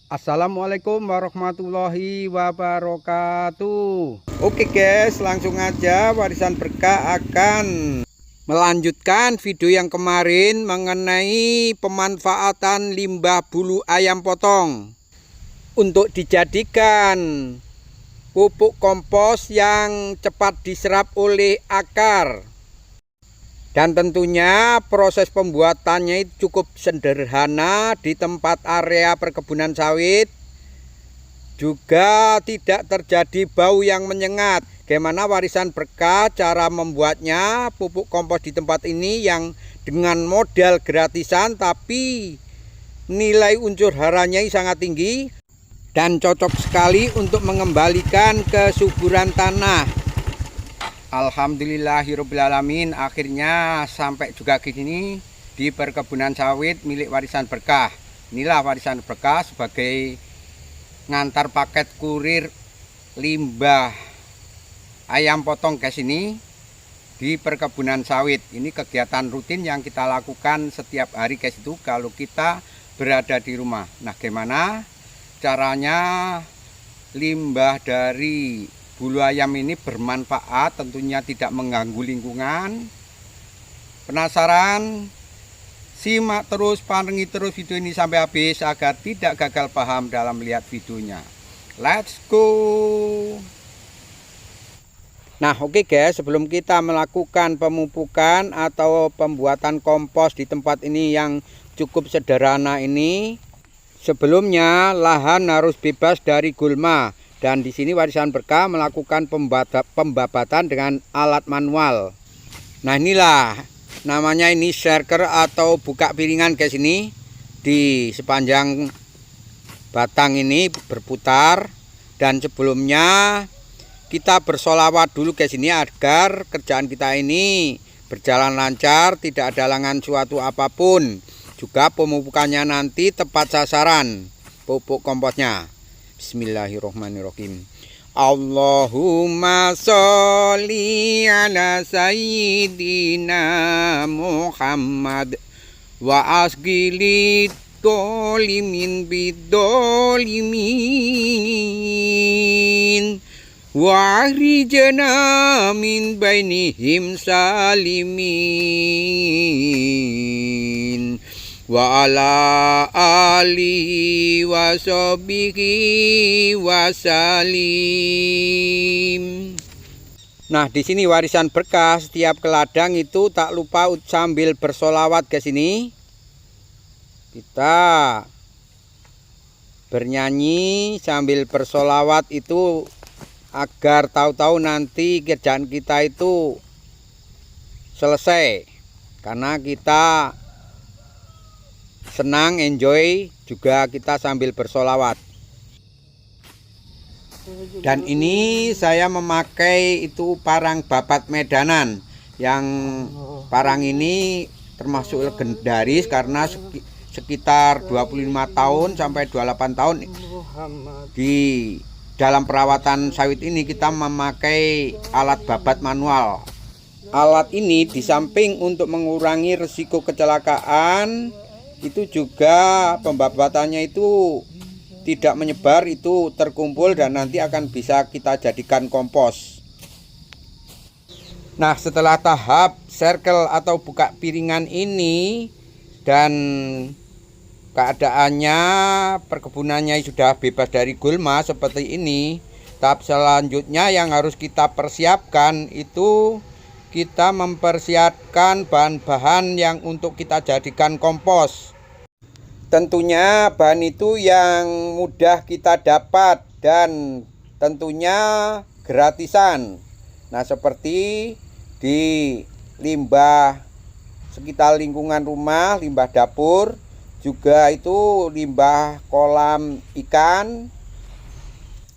Assalamualaikum warahmatullahi wabarakatuh. Oke guys, langsung aja Warisan Berkah akan melanjutkan video yang kemarin mengenai pemanfaatan limbah bulu ayam potong untuk dijadikan pupuk kompos yang cepat diserap oleh akar. Dan tentunya proses pembuatannya itu cukup sederhana di tempat area perkebunan sawit. Juga tidak terjadi bau yang menyengat. Bagaimana Warisan Berkah cara membuatnya pupuk kompos di tempat ini yang dengan modal gratisan, tapi nilai unsur haranya sangat tinggi dan cocok sekali untuk mengembalikan kesuburan tanah. Alhamdulillahirobbilalamin, akhirnya sampai juga ke sini di perkebunan sawit milik Warisan Berkah. Inilah Warisan Berkah sebagai ngantar paket kurir limbah ayam potong ke sini di perkebunan sawit. Ini kegiatan rutin yang kita lakukan setiap hari guys, itu kalau kita berada di rumah. Nah, gimana caranya limbah dari bulu ayam ini bermanfaat, tentunya tidak mengganggu lingkungan? Penasaran? Simak terus, pantengin terus video ini sampai habis agar tidak gagal paham dalam melihat videonya. Let's go. Nah, oke guys, sebelum kita melakukan pemupukan atau pembuatan kompos di tempat ini yang cukup sederhana ini, sebelumnya lahan harus bebas dari gulma. Dan di sini Warisan Berkah melakukan pembabatan dengan alat manual. Nah, inilah namanya, ini shaker atau buka piringan guys. Ini di sepanjang batang ini berputar. Dan sebelumnya kita bersolawat dulu guys ini agar kerjaan kita ini berjalan lancar, tidak ada halangan suatu apapun. Juga pemupukannya nanti tepat sasaran pupuk komposnya. Bismillahirrahmanirrahim. Allahumma sholli ala sayyidina Muhammad wa asgili dolimin bidolimin wa ahrijana min bainihim salimin wa ala alihi wa sahbihi wa salim. Nah, di sini Warisan Berkah setiap ke ladang itu tak lupa sambil bersolawat ke sini. Kita bernyanyi sambil bersolawat itu agar tahu-tahu nanti kerjaan kita itu selesai, karena kita senang, enjoy, juga kita sambil bersolawat. Dan ini saya memakai itu parang babat medanan, yang parang ini termasuk legendaris karena sekitar 25 tahun sampai 28 tahun di dalam perawatan sawit ini kita memakai alat babat manual. Alat ini di samping untuk mengurangi risiko kecelakaan, itu juga pembabatannya itu tidak menyebar, itu terkumpul dan nanti akan bisa kita jadikan kompos. Nah, setelah tahap circle atau buka piringan ini dan keadaannya perkebunannya sudah bebas dari gulma seperti ini, tahap selanjutnya yang harus kita persiapkan itu kita mempersiapkan bahan-bahan yang untuk kita jadikan kompos. Tentunya bahan itu yang mudah kita dapat dan tentunya gratisan. Nah, seperti di limbah sekitar lingkungan rumah, limbah dapur, juga itu limbah kolam ikan.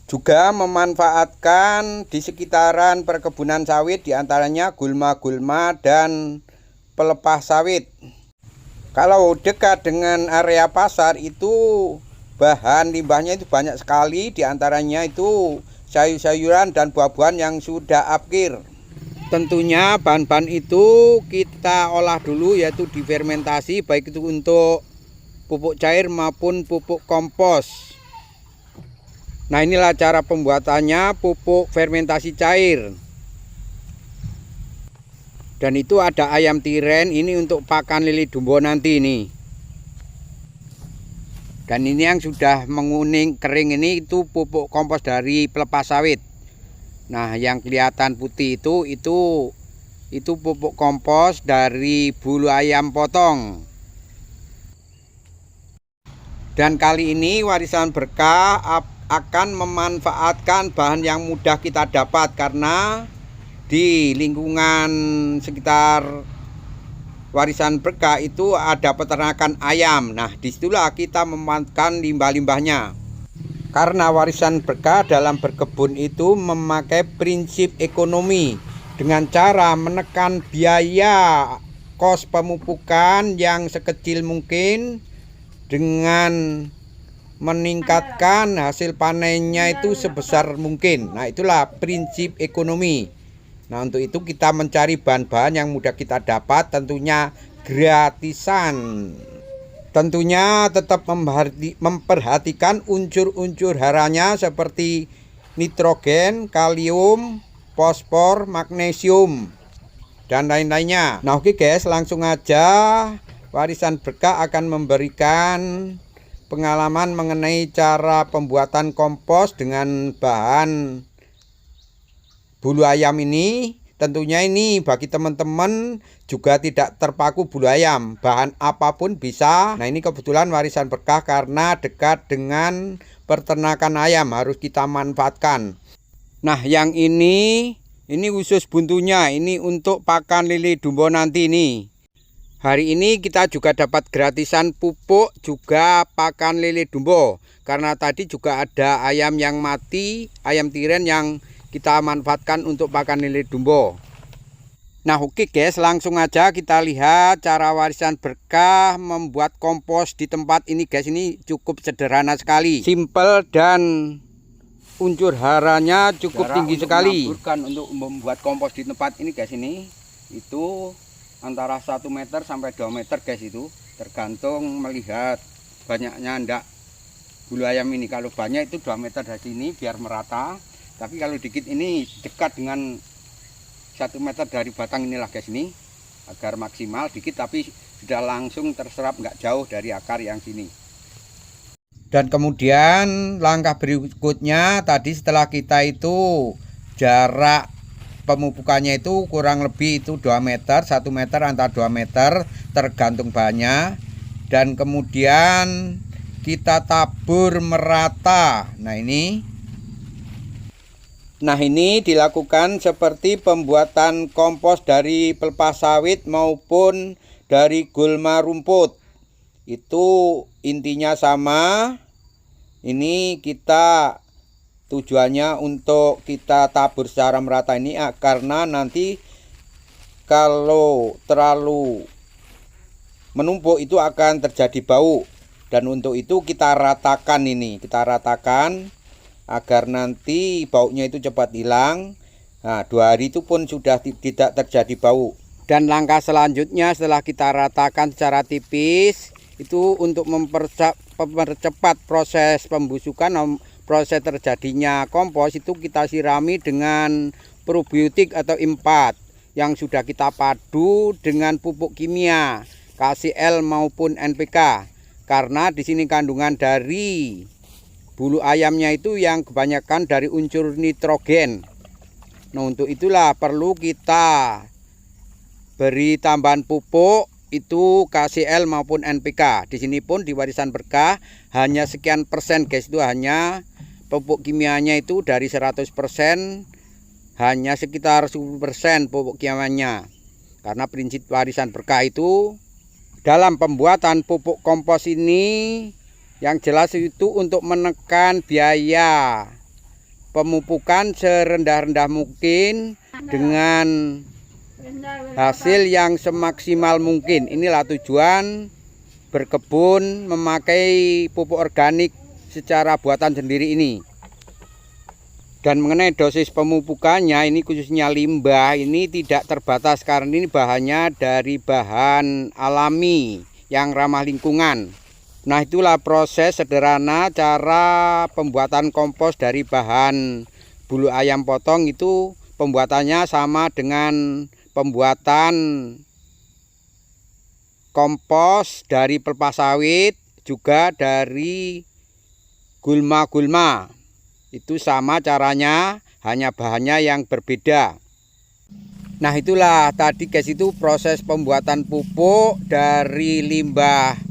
Juga memanfaatkan di sekitaran perkebunan sawit, diantaranya gulma-gulma dan pelepah sawit. Kalau dekat dengan area pasar itu bahan limbahnya itu banyak sekali, diantaranya itu sayur-sayuran dan buah-buahan yang sudah akhir. Tentunya bahan-bahan itu kita olah dulu, yaitu difermentasi, baik itu untuk pupuk cair maupun pupuk kompos. Nah, inilah cara pembuatannya pupuk fermentasi cair. Dan itu ada ayam tiren, ini untuk pakan lili dumbo nanti ini. Dan ini yang sudah menguning kering ini itu pupuk kompos dari pelepas sawit. Nah, yang kelihatan putih itu pupuk kompos dari bulu ayam potong. Dan kali ini Warisan Berkah akan memanfaatkan bahan yang mudah kita dapat, karena di lingkungan sekitar Warisan Berkah itu ada peternakan ayam. Nah, disitulah kita memanfaatkan limbah-limbahnya. Karena Warisan Berkah dalam berkebun itu memakai prinsip ekonomi dengan cara menekan biaya kos pemupukan yang sekecil mungkin dengan meningkatkan hasil panennya itu sebesar mungkin. Nah, itulah prinsip ekonomi. Nah, untuk itu kita mencari bahan-bahan yang mudah kita dapat, tentunya gratisan. Tentunya tetap memperhatikan unsur-unsur haranya seperti nitrogen, kalium, fosfor, magnesium, dan lain-lainnya. Nah, oke guys, langsung aja Warisan Berkah akan memberikan pengalaman mengenai cara pembuatan kompos dengan bahan bulu ayam ini. Tentunya ini bagi teman-teman juga tidak terpaku bulu ayam, bahan apapun bisa. Nah, ini kebetulan Warisan Berkah karena dekat dengan peternakan ayam, harus kita manfaatkan. Nah, yang ini usus buntunya, ini untuk pakan lili dumbo nanti ini. Hari ini kita juga dapat gratisan pupuk juga pakan lili dumbo, karena tadi juga ada ayam yang mati, ayam tiren yang kita manfaatkan untuk pakan lili dumbo. Nah, oke guys, langsung aja kita lihat cara Warisan Berkah membuat kompos di tempat ini guys. Ini cukup sederhana sekali, simple, dan unsur haranya cukup tinggi sekali. Untuk membuat kompos di tempat ini guys, ini itu antara 1 meter sampai 2 meter guys, itu tergantung melihat banyaknya ndak bulu ayam ini. Kalau banyak itu 2 meter dari sini biar merata. Tapi kalau dikit ini dekat dengan 1 meter dari batang inilah guys, ini agar maksimal dikit tapi sudah langsung terserap, nggak jauh dari akar yang sini. Dan kemudian langkah berikutnya tadi setelah kita itu jarak pemupukannya itu kurang lebih itu 2 meter, 1 meter, antara 2 meter tergantung bahannya. Dan kemudian kita tabur merata. Nah, ini dilakukan seperti pembuatan kompos dari pelepas sawit maupun dari gulma rumput. Itu intinya sama. Ini kita tujuannya untuk kita tabur secara merata ini karena nanti kalau terlalu menumpuk itu akan terjadi bau. Dan untuk itu kita ratakan ini, agar nanti baunya itu cepat hilang. Nah, 2 hari itu pun sudah tidak terjadi bau. Dan langkah selanjutnya setelah kita ratakan secara tipis itu untuk mempercepat proses pembusukan, proses terjadinya kompos, itu kita sirami dengan probiotik atau impat yang sudah kita padu dengan pupuk kimia KCL maupun NPK. Karena di sini kandungan dari bulu ayamnya itu yang kebanyakan dari unsur nitrogen. Nah, untuk itulah perlu kita beri tambahan pupuk itu KCL maupun NPK. Di sini pun di Warisan Berkah hanya sekian persen guys, itu hanya pupuk kimianya itu dari 100% hanya sekitar 10% pupuk kimianya. Karena prinsip Warisan Berkah itu dalam pembuatan pupuk kompos ini yang jelas itu untuk menekan biaya pemupukan serendah-rendah mungkin dengan hasil yang semaksimal mungkin. Inilah tujuan berkebun memakai pupuk organik secara buatan sendiri ini. Dan mengenai dosis pemupukannya ini khususnya limbah ini tidak terbatas karena ini bahannya dari bahan alami yang ramah lingkungan. Nah, itulah proses sederhana cara pembuatan kompos dari bahan bulu ayam potong. Itu pembuatannya sama dengan pembuatan kompos dari pelepah sawit, juga dari gulma-gulma. Itu sama caranya, hanya bahannya yang berbeda. Nah, itulah tadi guys, itu proses pembuatan pupuk dari limbah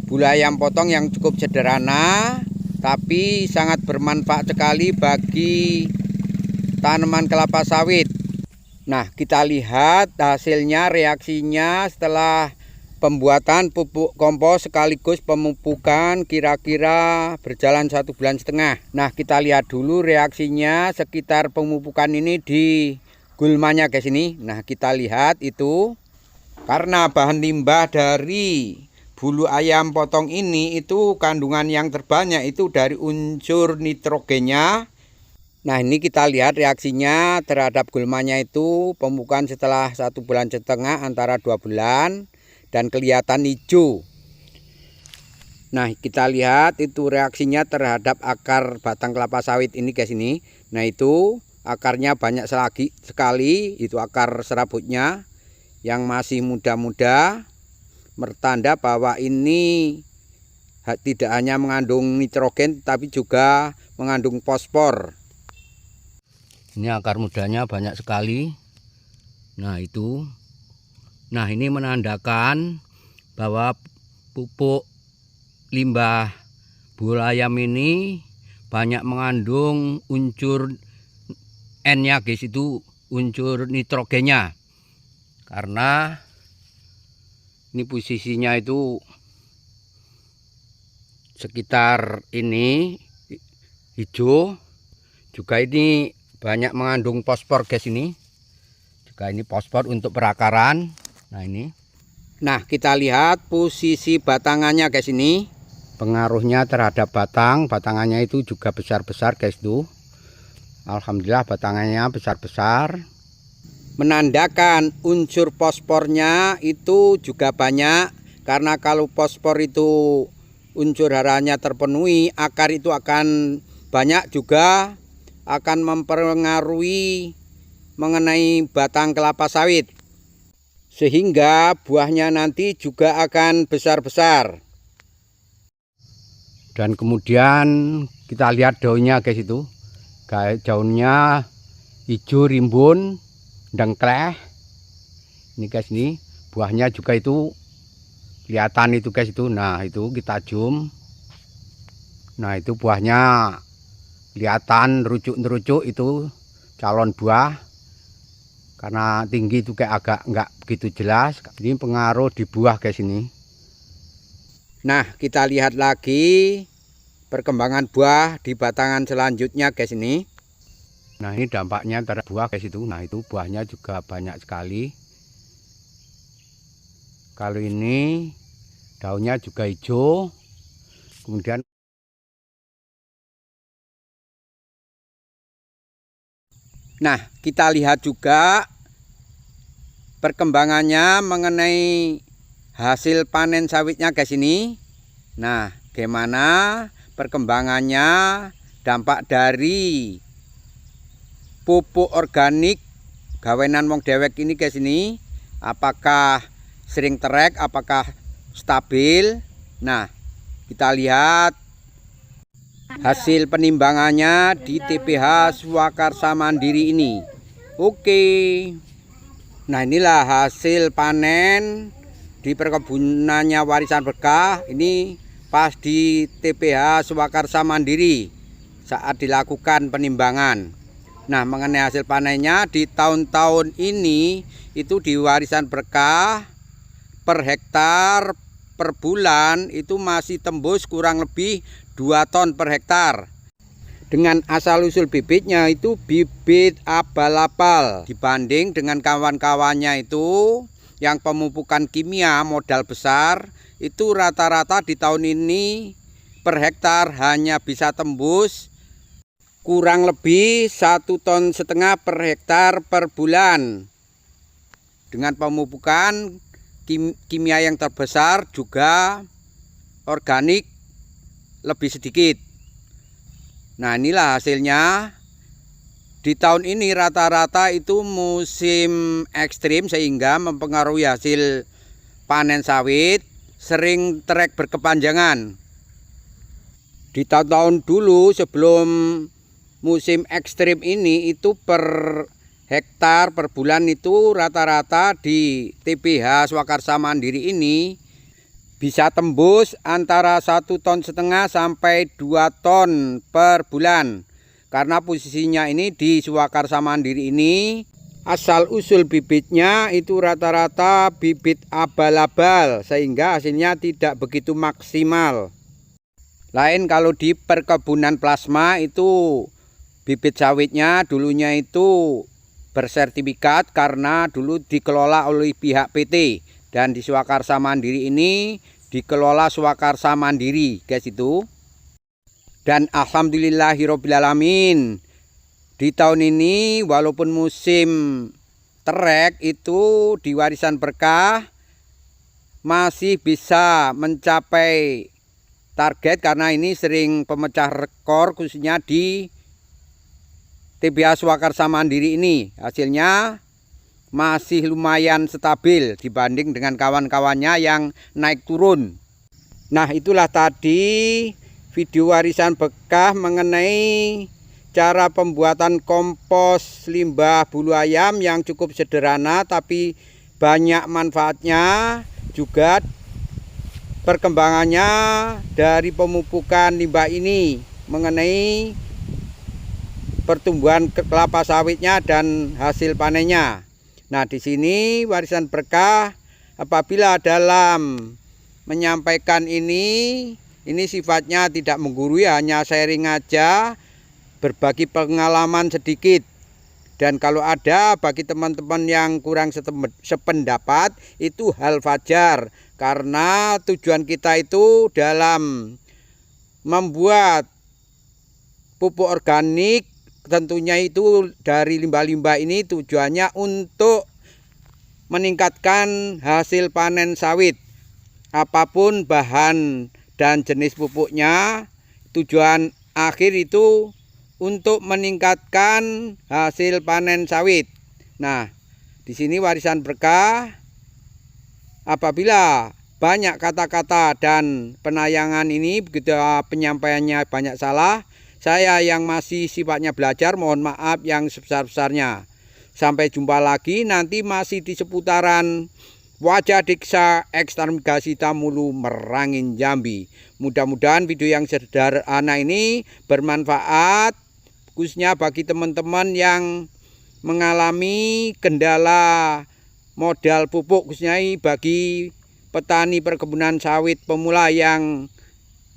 bulu ayam potong yang cukup sederhana, tapi sangat bermanfaat sekali bagi tanaman kelapa sawit. Nah, kita lihat hasilnya, reaksinya setelah pembuatan pupuk kompos sekaligus pemupukan, kira-kira berjalan 1,5 bulan. Nah, kita lihat dulu reaksinya sekitar pemupukan ini di gulmanya guys ini. Nah, kita lihat itu karena bahan limbah dari bulu ayam potong ini itu kandungan yang terbanyak itu dari unsur nitrogennya. Nah, ini kita lihat reaksinya terhadap gulmanya itu pemupukan setelah 1,5 bulan, antara 2 bulan, dan kelihatan hijau. Nah, kita lihat itu reaksinya terhadap akar batang kelapa sawit ini guys ini. Nah, itu akarnya banyak sekali, itu akar serabutnya yang masih muda-muda, bertanda bahwa ini tidak hanya mengandung nitrogen tapi juga mengandung fosfor. Ini akar mudanya banyak sekali. Nah, itu. Nah, ini menandakan bahwa pupuk limbah bulu ayam ini banyak mengandung unsur N-nya guys, itu unsur nitrogennya. Karena ini posisinya itu sekitar ini hijau, juga ini banyak mengandung fosfor guys ini. Juga ini fosfor untuk perakaran. Nah, ini. Nah, kita lihat posisi batangannya guys ini. Pengaruhnya terhadap batangannya itu juga besar-besar guys tuh. Alhamdulillah batangannya besar-besar. Menandakan unsur fosfornya itu juga banyak. Karena kalau fosfor itu unsur haranya terpenuhi, akar itu akan banyak, juga akan mempengaruhi mengenai batang kelapa sawit. Sehingga buahnya nanti juga akan besar-besar. Dan kemudian kita lihat daunnya guys itu. Daunnya hijau rimbun, dengkleh. Ini guys ini buahnya juga itu kelihatan itu guys itu. Nah, itu kita zoom. Nah, itu buahnya kelihatan rucuk-rucuk, itu calon buah. Karena tinggi itu kayak agak enggak begitu jelas. Ini pengaruh di buah guys ini. Nah, kita lihat lagi perkembangan buah di batangan selanjutnya guys ini. Nah, ini dampaknya terhadap buah guys itu. Nah, itu buahnya juga banyak sekali. Kalau ini daunnya juga hijau. Kemudian nah, kita lihat juga perkembangannya mengenai hasil panen sawitnya guys ini. Nah, gimana perkembangannya, dampak dari pupuk organik gawenan wong dewek ini guys ini, apakah sering terek, apakah stabil. Nah, kita lihat hasil penimbangannya di TPH Swakarsa Mandiri ini. Oke. Nah, inilah hasil panen di perkebunannya Warisan Berkah. Ini pas di TPH Swakarsa Mandiri saat dilakukan penimbangan. Nah, mengenai hasil panennya di tahun-tahun ini itu di Warisan Berkah per hektar per bulan itu masih tembus kurang lebih 2 ton per hektar. Dengan asal-usul bibitnya itu bibit abal-abal dibanding dengan kawan-kawannya itu yang pemupukan kimia modal besar. Itu rata-rata di tahun ini per hektar hanya bisa tembus kurang lebih 1,5 ton per hektar per bulan. Dengan pemupukan kimia yang terbesar juga organik lebih sedikit. Nah, inilah hasilnya. Di tahun ini rata-rata itu musim ekstrim sehingga mempengaruhi hasil panen sawit, sering trek berkepanjangan. Di tahun-tahun dulu sebelum musim ekstrim ini itu per hektar per bulan itu rata-rata di TPH Swakarsa Mandiri ini bisa tembus antara 1,5 ton sampai 2 ton per bulan. Karena posisinya ini di Swakarsa Mandiri ini asal usul bibitnya itu rata-rata bibit abal-abal sehingga hasilnya tidak begitu maksimal. Lain kalau di perkebunan plasma itu bibit sawitnya dulunya itu bersertifikat karena dulu dikelola oleh pihak PT, dan di Swakarsa Mandiri ini dikelola Swakarsa Mandiri guys itu. Dan alhamdulillahirobbilalamin, di tahun ini walaupun musim trek itu di warisan berkah masih bisa mencapai target karena ini sering pemecah rekor khususnya di TPH Swakarsa Mandiri ini. Hasilnya masih lumayan stabil dibanding dengan kawan-kawannya yang naik turun. Nah, itulah tadi video warisan berkah mengenai cara pembuatan kompos limbah bulu ayam yang cukup sederhana tapi banyak manfaatnya, juga perkembangannya dari pemupukan limbah ini mengenai pertumbuhan kelapa sawitnya dan hasil panennya. Nah, di sini warisan berkah apabila dalam menyampaikan ini sifatnya tidak menggurui, hanya sharing aja, berbagi pengalaman sedikit. Dan kalau ada bagi teman-teman yang kurang sependapat itu hal wajar, karena tujuan kita itu dalam membuat pupuk organik tentunya itu dari limbah-limbah ini tujuannya untuk meningkatkan hasil panen sawit. Apapun bahan dan jenis pupuknya, tujuan akhir itu untuk meningkatkan hasil panen sawit. Nah, di sini warisan berkah apabila banyak kata-kata dan penayangan ini begitu penyampaiannya banyak salah, saya yang masih sifatnya belajar mohon maaf yang sebesar-besarnya. Sampai jumpa lagi nanti masih di seputaran Wajah Desa Ekstramigrasi Tamulu Merangin Jambi. Mudah-mudahan video yang sederhana ini bermanfaat khususnya bagi teman-teman yang mengalami kendala modal pupuk, khususnya bagi petani perkebunan sawit pemula yang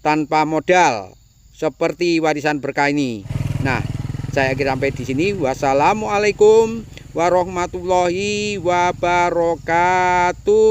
tanpa modal seperti warisan berkah ini. Nah, saya akhir sampai di sini. Wassalamualaikum warahmatullahi wabarakatuh.